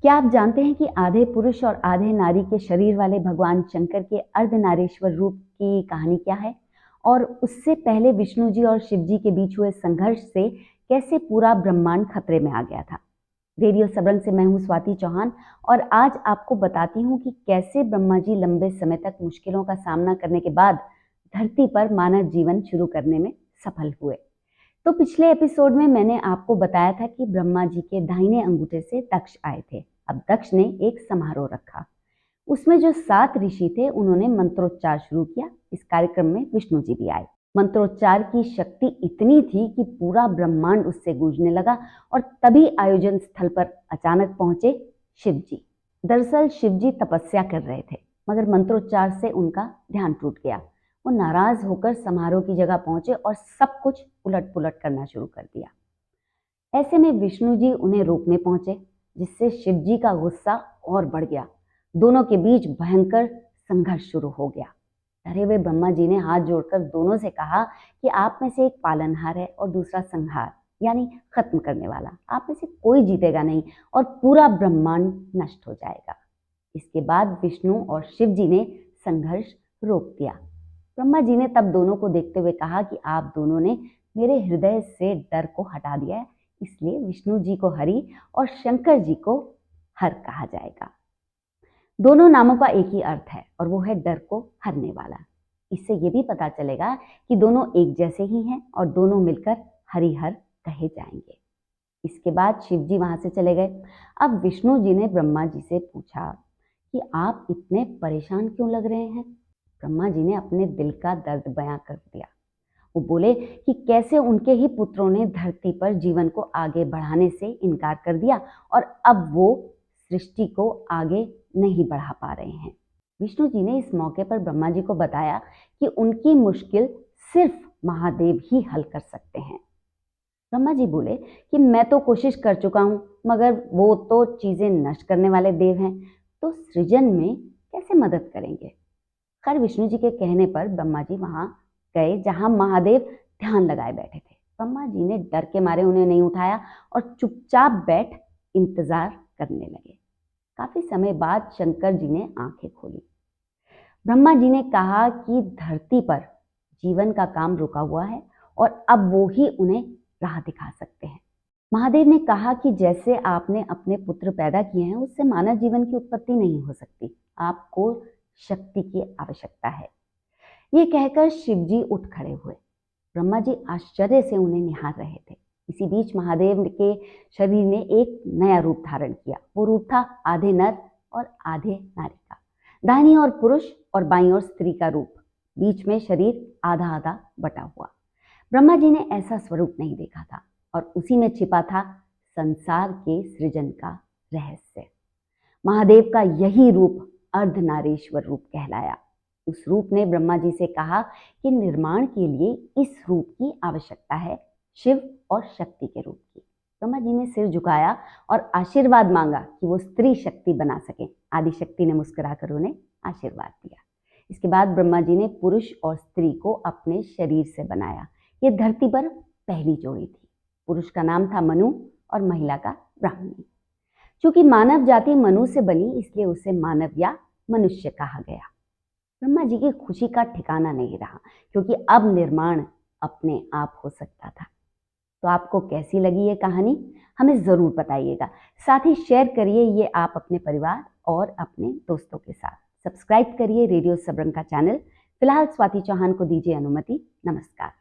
क्या आप जानते हैं कि आधे पुरुष और आधे नारी के शरीर वाले भगवान शंकर के अर्धनारीश्वर रूप की कहानी क्या है? और उससे पहले विष्णु जी और शिव जी के बीच हुए संघर्ष से कैसे पूरा ब्रह्मांड खतरे में आ गया था? रेडियो सबरंग से मैं हूँ स्वाति चौहान और आज आपको बताती हूँ कि कैसे ब्रह्मा जी लंबे समय तक मुश्किलों का सामना करने के बाद धरती पर मानव जीवन शुरू करने में सफल हुए। तो पिछले एपिसोड में मैंने आपको बताया था कि ब्रह्मा जी के दाहिने अंगूठे से दक्ष आए थे। अब दक्ष ने एक समारोह रखा। उसमें जो 7 ऋषि थे उन्होंने मंत्रोच्चार शुरू किया। इस कार्यक्रम में विष्णु जी भी आए। मंत्रोच्चार की शक्ति इतनी थी कि पूरा ब्रह्मांड उससे गूंजने लगा और तभी आयोजन स्थल पर अचानक पहुंचे शिव जी। दरअसल शिव जी तपस्या कर रहे थे, मगर मंत्रोच्चार से उनका ध्यान टूट गया। वो नाराज होकर समारोह की जगह पहुंचे और सब कुछ उलट पुलट करना शुरू कर दिया। ऐसे में विष्णु जी उन्हें रोकने पहुंचे, जिससे शिव जी का गुस्सा और बढ़ गया। दोनों के बीच भयंकर संघर्ष शुरू हो गया। डरे हुए ब्रह्मा जी ने हाथ जोड़कर दोनों से कहा कि आप में से एक पालनहार है और दूसरा संहार यानी खत्म करने वाला। आप में से कोई जीतेगा नहीं और पूरा ब्रह्मांड नष्ट हो जाएगा। इसके बाद विष्णु और शिव जी ने संघर्ष रोक दिया। ब्रह्मा जी ने तब दोनों को देखते हुए कहा कि आप दोनों ने मेरे हृदय से डर को हटा दिया है, इसलिए विष्णु जी को हरि और शंकर जी को हर कहा जाएगा। दोनों नामों का एक ही अर्थ है और वो है डर को हरने वाला। इससे ये भी पता चलेगा कि दोनों एक जैसे ही हैं और दोनों मिलकर हरिहर कहे जाएंगे। इसके बाद शिव जी वहां से चले गए। अब विष्णु जी ने ब्रह्मा जी से पूछा कि आप इतने परेशान क्यों लग रहे हैं? ब्रह्मा जी ने अपने दिल का दर्द बयां कर दिया। वो बोले कि कैसे उनके ही पुत्रों ने धरती पर जीवन को आगे बढ़ाने से इनकार कर दिया और अब वो सृष्टि को आगे नहीं बढ़ा पा रहे हैं। विष्णु जी ने इस मौके पर ब्रह्मा जी को बताया कि उनकी मुश्किल सिर्फ महादेव ही हल कर सकते हैं। ब्रह्मा जी बोले कि मैं तो कोशिश कर चुका हूं, मगर वो तो चीजें नष्ट करने वाले देव हैं, तो सृजन में कैसे मदद करेंगे? खैर विष्णु जी के कहने पर ब्रह्मा जी वहां गए जहां महादेव ध्यान लगाए बैठे थे। ब्रह्मा जी ने डर के मारे उन्हें नहीं उठाया और चुपचाप बैठ इंतजार करने लगे। काफी समय बाद शंकर जी ने आंखें खोली। ब्रह्मा जी ने कहा कि धरती पर जीवन का काम रुका हुआ है और अब वो ही उन्हें राह दिखा सकते हैं। महादेव ने कहा कि जैसे आपने अपने पुत्र पैदा किए हैं, उससे मानव जीवन की उत्पत्ति नहीं हो सकती। आपको शक्ति की आवश्यकता है। ये कहकर शिव जी उठ खड़े हुए। ब्रह्मा जी आश्चर्य से उन्हें निहार रहे थे। इसी बीच महादेव के शरीर ने एक नया रूप धारण किया। वो रूप था आधे नर और आधे नारी का। दाहिनी ओर पुरुष और बाईं ओर स्त्री का रूप, बीच में शरीर आधा आधा बटा हुआ। ब्रह्मा जी ने ऐसा स्वरूप नहीं देखा था और उसी में छिपा था संसार के सृजन का रहस्य। महादेव का यही रूप अर्धनारीश्वर रूप कहलाया। उस रूप ने ब्रह्मा जी से कहा कि निर्माण के लिए इस रूप की आवश्यकता है, शिव और शक्ति के रूप की। ब्रह्मा जी ने सिर झुकाया और आशीर्वाद मांगा कि वो स्त्री शक्ति बना सके। आदि शक्ति ने मुस्कुराकर उन्हें आशीर्वाद दिया। इसके बाद ब्रह्मा जी ने पुरुष और स्त्री को अपने शरीर से बनाया। ये धरती पर पहली जोड़ी थी। पुरुष का नाम था मनु और महिला का ब्राह्मणी। चूंकि मानव जाति मनु से बनी, इसलिए उसे मानव या मनुष्य कहा गया। ब्रह्मा जी की खुशी का ठिकाना नहीं रहा, क्योंकि अब निर्माण अपने आप हो सकता था। तो आपको कैसी लगी ये कहानी? हमें जरूर बताइएगा। साथ ही शेयर करिए ये आप अपने परिवार और अपने दोस्तों के साथ। सब्सक्राइब करिए रेडियो सबरंग का चैनल। फिलहाल स्वाति चौहान को दीजिए अनुमति। नमस्कार।